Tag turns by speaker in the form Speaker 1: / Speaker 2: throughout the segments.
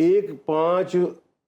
Speaker 1: 1.5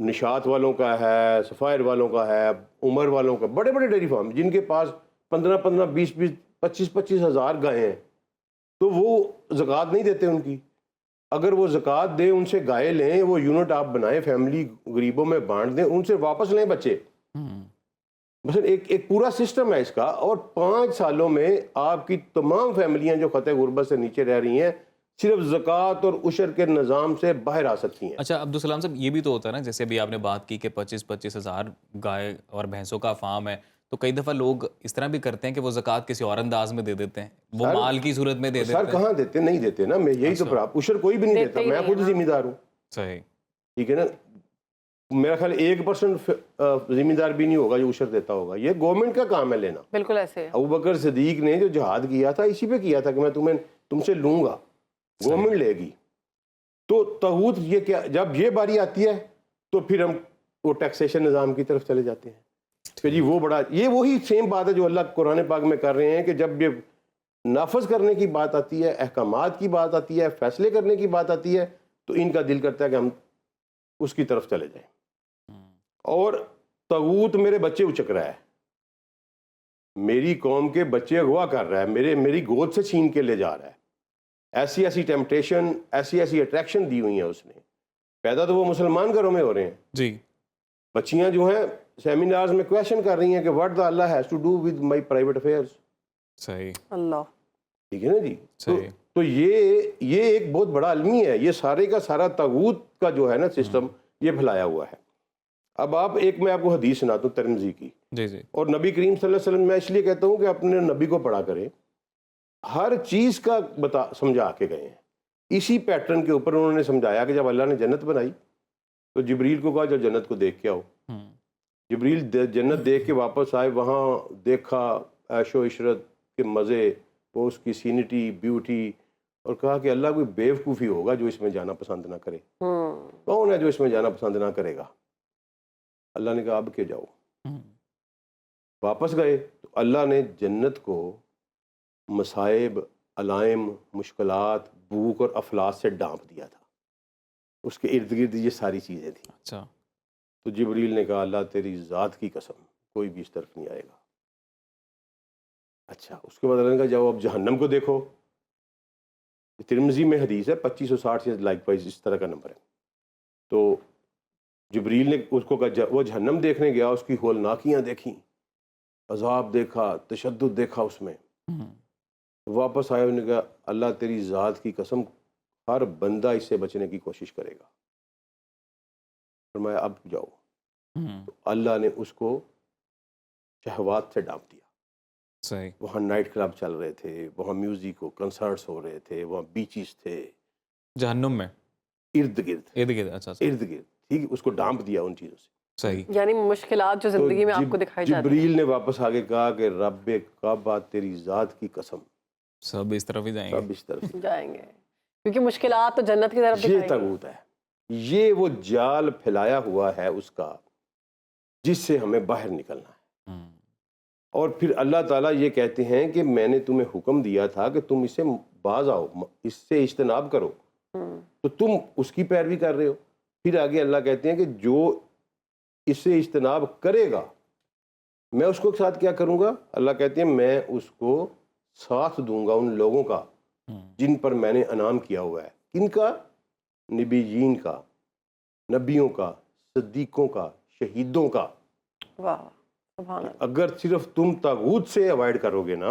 Speaker 1: نشاط والوں کا ہے، سفائر والوں کا ہے، عمر والوں کا، بڑے بڑے ڈیری فارم جن کے پاس 15 20 25 ہزار گائے ہیں، تو وہ زکوٰۃ نہیں دیتے ان کی. اگر وہ زکوٰۃ دیں، ان سے گائے لیں، وہ یونٹ آپ بنائیں، فیملی غریبوں میں بانٹ دیں، ان سے واپس لیں بچے. مثلا ایک پورا سسٹم ہے اس کا، اور 5 سالوں میں آپ کی تمام فیملیاں جو خطۂ غربت سے نیچے رہ رہی ہیں صرف زکوٰۃ اور عشر کے نظام سے باہر آ سکتی ہیں.
Speaker 2: اچھا عبدالسلام صاحب، یہ بھی تو ہوتا ہے نا، جیسے ابھی آپ نے بات کی کہ 25 ہزار گائے اور بھینسوں کا فارم ہے، تو کئی دفعہ لوگ اس طرح بھی کرتے ہیں کہ وہ زکوٰۃ کسی اور انداز میں دے دیتے ہیں، وہ
Speaker 1: سر،
Speaker 2: مال کی صورت میں دے دیتے
Speaker 1: سر
Speaker 2: ہیں.
Speaker 1: کہاں دیتے؟ نہیں دیتے نا. میں یہی تو
Speaker 2: اچھا.
Speaker 1: عشر کوئی بھی نہیں
Speaker 3: دیتے
Speaker 1: دیتا،
Speaker 3: ہی
Speaker 1: میں
Speaker 3: نہیں
Speaker 1: خود
Speaker 3: ہیں، ہاں.
Speaker 1: ذمہ دار ہوں.
Speaker 2: صحیح.
Speaker 1: ٹھیک ہے نا. میرا خیال 1% ذمہ دار بھی نہیں ہوگا جو عشر دیتا ہوگا. یہ گورنمنٹ کا کام ہے لینا.
Speaker 3: بالکل ایسے ہے.
Speaker 1: ابوبکر صدیق نے جو جہاد کیا تھا اسی پہ کیا تھا کہ میں تم سے لوں گا، گورنمنٹ لے گی. تو طاغوت یہ کیا، جب یہ باری آتی ہے تو پھر ہم وہ ٹیکسیشن نظام کی طرف چلے جاتے ہیں کہ جی وہ بڑا، یہ وہی سیم بات ہے جو اللہ قرآن پاک میں کر رہے ہیں کہ جب یہ نافذ کرنے کی بات آتی ہے، احکامات کی بات آتی ہے، فیصلے کرنے کی بات آتی ہے، تو ان کا دل کرتا ہے کہ ہم اس کی طرف چلے جائیں. اور طاغوت میرے بچے اچک رہا ہے، میری قوم کے بچے اغوا کر رہا ہے، میری گود سے چھین کے لے جا رہا ہے. ایسی ٹیمپٹیشن، ایسی اٹریکشن دی ہوئی ہیں اس نے. پیدا تو وہ مسلمان گھروں میں ہو رہے ہیں.
Speaker 2: جی.
Speaker 1: بچیاں جو ہیں سیمینارز میں کویشچن کر رہی ہیں کہ what the Allah has to do with my private affairs.
Speaker 2: صحیح.
Speaker 3: اللہ.
Speaker 1: ٹھیک ہے نا جی.
Speaker 2: صحیح.
Speaker 1: تو یہ ایک بہت بڑا المی ہے. یہ سارے کا سارا طاغوت کا جو ہے نا سسٹم یہ پھیلایا ہوا ہے. اب میں آپ کو حدیث سناتا ہوں ترمذی کی.
Speaker 2: جی جی.
Speaker 1: اور نبی کریم صلی اللہ علیہ وسلم، میں اس لیے کہتا ہوں کہ اپنے نبی کو پڑھا کریں، ہر چیز کا سمجھا کے گئے ہیں. اسی پیٹرن کے اوپر انہوں نے سمجھایا کہ جب اللہ نے جنت بنائی تو جبریل کو کہا جو جنت کو دیکھ کے آؤ. جبریل جنت دیکھ کے واپس آئے، وہاں دیکھا عیش و عشرت کے مزے، وہ اس کی سینٹی بیوٹی، اور کہا کہ اللہ کوئی بیوقوفی ہوگا جو اس میں جانا پسند نہ کرے. کون ہے جو اس میں جانا پسند نہ کرے گا؟ اللہ نے کہا اب کے جاؤ. واپس گئے تو اللہ نے جنت کو مصائب، علائم، مشکلات، بھوک اور افلاس سے ڈانپ دیا تھا. اس کے ارد گرد یہ ساری چیزیں تھیں.
Speaker 2: اچھا.
Speaker 1: تو جبریل نے کہا اللہ تیری ذات کی قسم کوئی بھی اس طرف نہیں آئے گا. اچھا. اس کے بعد اللہ نے کہا جاؤ اب جہنم کو دیکھو. ترمذی میں حدیث ہے 2560 سے لائک وائز اس طرح کا نمبر ہے. تو جبریل نے اس کو کہا وہ جہنم دیکھنے گیا، اس کی ہولناکیاں دیکھیں، عذاب دیکھا، تشدد دیکھا اس میں. واپس آئے، انہوں نے کہا اللہ تیری ذات کی قسم ہر بندہ اس سے بچنے کی کوشش کرے گا. فرمایا اب جاؤ. تو اللہ نے اس کو شہوات سے ڈانپ دیا.
Speaker 2: صحیح.
Speaker 1: وہاں نائٹ کلب چل رہے تھے، وہاں میوزک ہو، کنسرٹس ہو رہے تھے، وہاں بیچز تھے
Speaker 2: جہنم میں
Speaker 1: ارد گرد.
Speaker 2: ارد گرد. اچھا.
Speaker 1: ارد گرد. ٹھیک ہے. اس کو ڈانپ دیا ان چیزوں سے.
Speaker 2: صحیح.
Speaker 3: یعنی مشکلات جو زندگی میں آپ کو دکھائی جاتی ہیں.
Speaker 1: جبریل نے واپس آگے کہا کہ رب کعبہ تیری ذات کی قسم
Speaker 2: سب اس طرف ہی جائیں
Speaker 1: سب
Speaker 2: گے.
Speaker 1: اس طرف
Speaker 3: جائیں گے، کیونکہ مشکلات تو جنت کی طرف
Speaker 1: یہ
Speaker 3: دکھائیں گے.
Speaker 1: طاغوت ہے. یہ وہ جال پھیلایا ہوا ہے اس کا جس سے ہمیں باہر نکلنا ہے. اور پھر اللہ تعالیٰ یہ کہتے ہیں کہ میں نے تمہیں حکم دیا تھا کہ تم اس سے باز آؤ، اس سے اجتناب کرو، تو تم اس کی پیروی کر رہے ہو. پھر آگے اللہ کہتے ہیں کہ جو اس سے اجتناب کرے گا میں اس کو ساتھ کیا کروں گا. اللہ کہتے ہیں میں اس کو ساتھ دوں گا ان لوگوں کا جن پر میں نے انعام کیا ہوا ہے. کن کا؟ نبیین کا، نبیوں کا، صدیقوں کا، شہیدوں کا.
Speaker 3: واہ سبحان اللہ.
Speaker 1: اگر صرف تم طاغوت سے اوائڈ کرو گے نا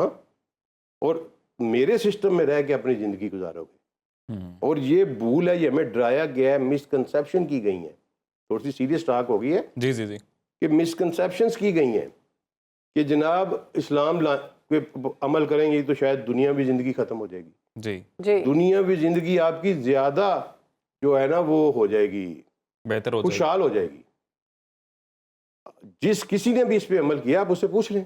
Speaker 1: اور میرے سسٹم میں رہ کے اپنی زندگی گزارو گے، اور یہ بھول ہے، یہ ہمیں ڈرایا گیا ہے، مسکنسیپشن کی گئی ہیں. تھوڑی سی سیریس ٹاک ہو گئی ہے.
Speaker 2: جی جی جی.
Speaker 1: کہ مسکنسیپشنس کی گئی ہیں کہ جناب اسلام پہ عمل کریں گے تو شاید دنیاوی زندگی ختم ہو جائے گی.
Speaker 2: جی
Speaker 3: جی.
Speaker 1: دنیاوی زندگی آپ کی زیادہ جو ہے نا وہ ہو جائے گی،
Speaker 2: بہتر ہو جائے.
Speaker 1: خوشحال ہو جائے گی. جس کسی نے بھی اس پہ عمل کیا آپ اس سے پوچھ لیں،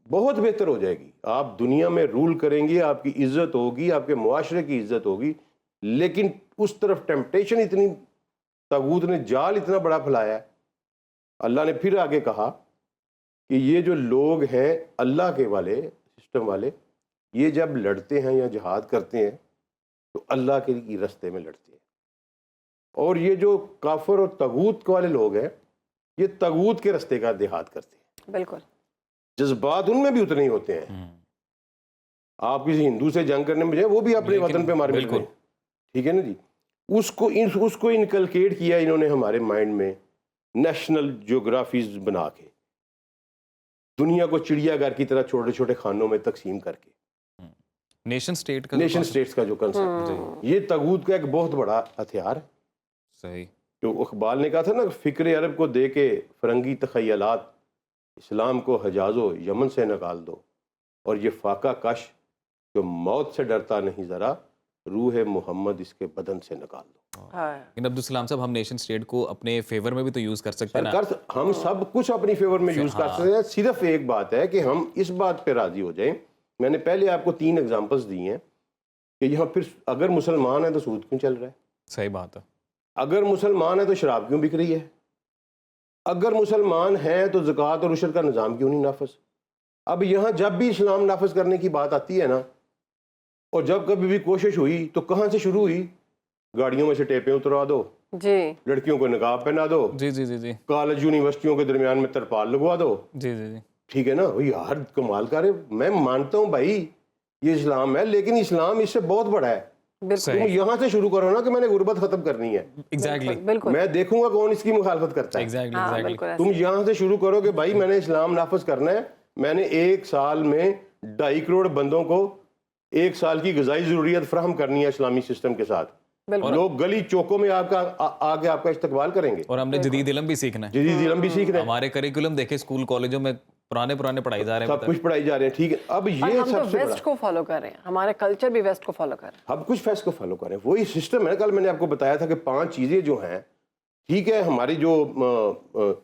Speaker 1: بہت بہتر ہو جائے گی. آپ دنیا میں رول کریں گے، آپ کی عزت ہوگی، آپ کے معاشرے کی عزت ہوگی. لیکن اس طرف ٹیمپٹیشن اتنی، طاغوت نے جال اتنا بڑا پھیلایا ہے. اللہ نے پھر آگے کہا کہ یہ جو لوگ ہیں اللہ کے والے سسٹم والے، یہ جب لڑتے ہیں یا جہاد کرتے ہیں تو اللہ کے رستے میں لڑتے ہیں. اور یہ جو کافر اور طاغوت والے لوگ ہیں یہ طاغوت کے رستے کا دیہات کرتے ہیں.
Speaker 3: بالکل.
Speaker 1: جذبات ان میں بھی اتنے ہی ہوتے ہیں. آپ کسی ہندو سے جنگ کرنے میں جائیں وہ بھی اپنے وطن پہ مار مل رہے ہیں. ٹھیک ہے نا جی. اس کو انکلکیٹ کیا انہوں نے ہمارے مائنڈ میں نیشنل جیوگرافیز بنا کے, دنیا کو چڑیا گھر کی طرح چھوٹے چھوٹے خانوں میں تقسیم کر کے,
Speaker 2: نیشن اسٹیٹ
Speaker 1: کا جو کنسپٹ, یہ طاغوت کا ایک بہت بڑا ہتھیار ہے.
Speaker 2: صحیح.
Speaker 1: جو اقبال نے کہا تھا نا, فکر عرب کو دے کے فرنگی تخیلات, اسلام کو حجاز و یمن سے نکال دو, اور یہ فاقہ کش جو موت سے ڈرتا نہیں ذرا, روح محمد اس کے بدن سے نکال دو.
Speaker 2: لیکن عبدالسلام صاحب, ہم نیشن اسٹیٹ کو اپنے فیور میں بھی تو یوز کر سکتے ہیں نا.
Speaker 1: ہم سب کچھ اپنی فیور میں یوز کر سکتے ہیں. صرف ایک بات ہے کہ ہم اس بات پہ راضی ہو جائیں. میں نے پہلے آپ کو 3 ایگزامپلس دی ہیں کہ یہاں پھر اگر مسلمان ہیں تو سود کیوں چل رہا ہے,
Speaker 2: صحیح بات ہے.
Speaker 1: اگر مسلمان ہے تو شراب کیوں بک رہی ہے, اگر مسلمان ہیں تو زکوٰۃ اور عشر کا نظام کیوں نہیں نافذ. اب یہاں جب بھی اسلام نافذ کرنے کی بات آتی ہے نا, اور جب کبھی بھی کوشش ہوئی تو کہاں سے شروع ہوئی؟ گاڑیوں میں سے ٹیپیں اتروا دو
Speaker 3: جی,
Speaker 1: لڑکیوں کو نقاب پہنا دو,
Speaker 2: جی جی جی جی,
Speaker 1: کالج یونیورسٹیوں کے درمیان میں ترپال لگوا دو.
Speaker 2: جی جی جی,
Speaker 1: ٹھیک ہے نا یار, کمال کر. میں مانتا ہوں بھائی یہ اسلام ہے, لیکن اسلام اس سے بہت بڑا ہے. تم یہاں سے شروع کرو نا کہ میں نے غربت ختم کرنی ہے.
Speaker 2: ایگزیکٹلی,
Speaker 3: بالکل.
Speaker 1: میں دیکھوں گا کون اس کی مخالفت کرتا ہے.
Speaker 2: ایگزیکٹلی.
Speaker 1: تم یہاں سے شروع کرو کہ بھائی میں نے اسلام نافذ کرنا ہے. میں نے 1 سال میں 2.5 کروڑ بندوں کو 1 سال کی غذائی ضروریات فراہم کرنی ہے اسلامی سسٹم کے ساتھ. لوگ گلی چوکوں میں آ کے آپ کا استقبال کریں گے.
Speaker 2: اور ہم نے جدید علم بھی سیکھنا ہے.
Speaker 1: جدید علم بھی سیکھنا ہے.
Speaker 2: ہمارے کریکولم دیکھیں اسکول کالجوں میں پرانے پڑھائی جا رہے ہیں,
Speaker 1: سب کچھ پڑھائی جا رہے ہیں. ٹھیک ہے, اب یہ سب سے
Speaker 3: ویسٹ کو فالو کر رہے ہیں, ہمارا کلچر بھی ویسٹ کو فالو کر رہے ہیں.
Speaker 1: ہم کچھ ویسٹ کو فالو کر رہے ہیں. وہی سسٹم ہے. کل میں نے آپ کو بتایا تھا کہ 5 چیزیں جو ہیں, ٹھیک ہے, ہماری جو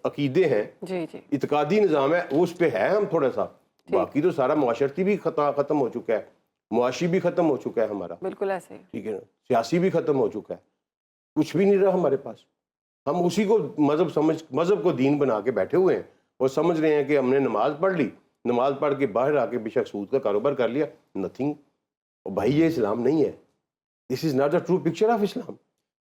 Speaker 1: عقیدے ہیں,
Speaker 3: جی جی,
Speaker 1: اعتقادی نظام ہے, وہ اس پہ ہے ہم تھوڑا سا. باقی تو سارا معاشرتی بھی ختم ہو چکا ہے, معاشی بھی ختم ہو چکا ہے ہمارا.
Speaker 3: بالکل ایسے ہی.
Speaker 1: ٹھیک ہے نا, سیاسی بھی ختم ہو چکا ہے. کچھ بھی نہیں رہا ہمارے پاس. ہم اسی کو مذہب کو دین بنا کے بیٹھے ہوئے ہیں اور سمجھ رہے ہیں کہ ہم نے نماز پڑھ لی, نماز پڑھ کے باہر آ کے بے شک سود کا کاروبار کر لیا. نتھنگ. اور بھائی یہ اسلام نہیں ہے. This is not the true picture of Islam.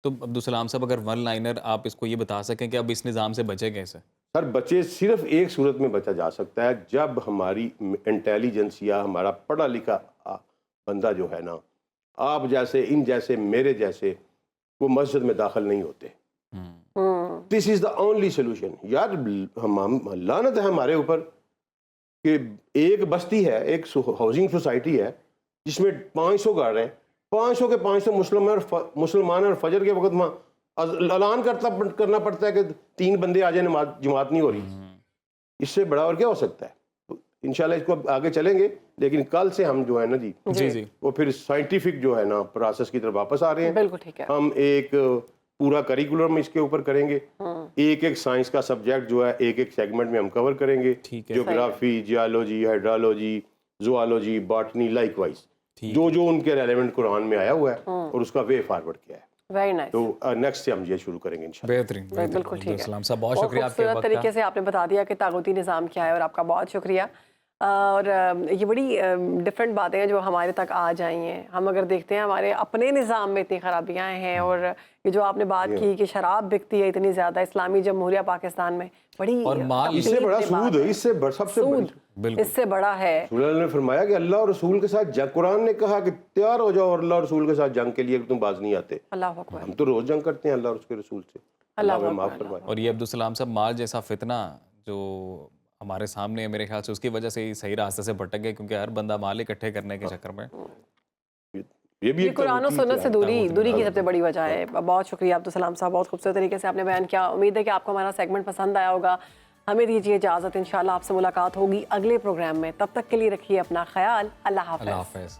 Speaker 2: تو عبدالسلام صاحب, اگر 1 لائنر آپ اس کو یہ بتا سکیں کہ اب اس نظام سے بچے کیسے؟
Speaker 1: سر بچے صرف ایک صورت میں بچا جا سکتا ہے, جب ہماری انٹیلیجنس یا ہمارا پڑھا لکھا بندہ جو ہے نا, آپ جیسے, ان جیسے, میرے جیسے, وہ مسجد میں داخل نہیں ہوتے. دس از دا اونلی سولوشن. یار لعنت ہے ہمارے اوپر کہ ایک بستی ہے, ایک ہاؤسنگ سوسائٹی ہے جس میں 500 گھر ہیں, 500 کے 500 مسلمان, اور فجر کے وقت وہاں اعلان کرنا پڑتا ہے کہ 3 بندے آ جائیں, جماعت نہیں ہو رہی. اس سے بڑا اور کیا ہو سکتا ہے؟ انشاءاللہ اس کو آگے چلیں گے, لیکن کل سے ہم جو ہے نا جی وہ پھر سائنٹیفک جو ہے نا پروسیس کی طرف واپس آ رہے ہیں.
Speaker 3: بالکل ٹھیک ہے. ہم
Speaker 1: ایک پورا کریکولم اس کے اوپر کریں گے. ایک سائنس کا سبجیکٹ جو ہے ایک سیگمنٹ میں ہم کور کریں گے. Geography, geology, hydrology, zoology, botany, likewise جو ان کے ریلیونٹ قرآن میں آیا ہوا ہے اور اس کا وے فارورڈ کیا ہے.
Speaker 3: Very nice.
Speaker 1: تو نیکسٹ سے ہم یہ شروع کریں گے انشاءاللہ.
Speaker 2: بہترین.
Speaker 3: بالکل ٹھیک ہے.
Speaker 2: اسلام صاحب بہت شکریہ آپ کے وقت کا.
Speaker 3: طریقے سے آپ نے بتا دیا کہ طاغوتی نظام کیا ہے, اور آپ کا بہت شکریہ. اور یہ بڑی ڈفرینٹ باتیں ہیں جو ہمارے تک آ جائی ہیں. ہم اگر دیکھتے ہیں ہمارے اپنے نظام میں اتنی خرابیاں ہیں, اور یہ جو آپ نے بات کی کہ شراب بکتی ہے اتنی زیادہ اسلامی جمہوریہ پاکستان میں, بڑی
Speaker 2: اور مال,
Speaker 1: اس سے بڑا سود, اس سے سب سے
Speaker 3: اس سے بڑا ہے.
Speaker 1: رسول اللہ نے فرمایا کہ اللہ اور رسول کے ساتھ جنگ, قرآن نے کہا کہ تیار ہو جاؤ اور اللہ اور رسول کے ساتھ جنگ کے لیے, تم باز نہیں آتے.
Speaker 3: اللہ اکبر.
Speaker 1: ہم تو روز جنگ کرتے ہیں اللہ اور اس کے رسول سے. اللہ معاف فرمائے.
Speaker 2: اور یہ عبدالسلام صاحب مال جیسا فتنہ جو ہمارے سامنے ہے, میرے خیال سے اس کی وجہ سے ہی صحیح راستے سے بھٹک گئے, کیونکہ ہر بندہ مال اکٹھے کرنے کے چکر میں.
Speaker 1: یہ
Speaker 3: قرآن و سنت سے دوری کی سب سے بڑی وجہ ہے. بہت شکریہ عبدالسلام صاحب, بہت خوبصورت طریقے سے آپ نے بیان کیا. امید ہے کہ آپ کو ہمارا سیگمنٹ پسند آیا ہوگا. ہمیں دیجیے اجازت, انشاءاللہ آپ سے ملاقات ہوگی اگلے پروگرام میں. تب تک کے لیے رکھیے اپنا خیال. اللہ حافظ.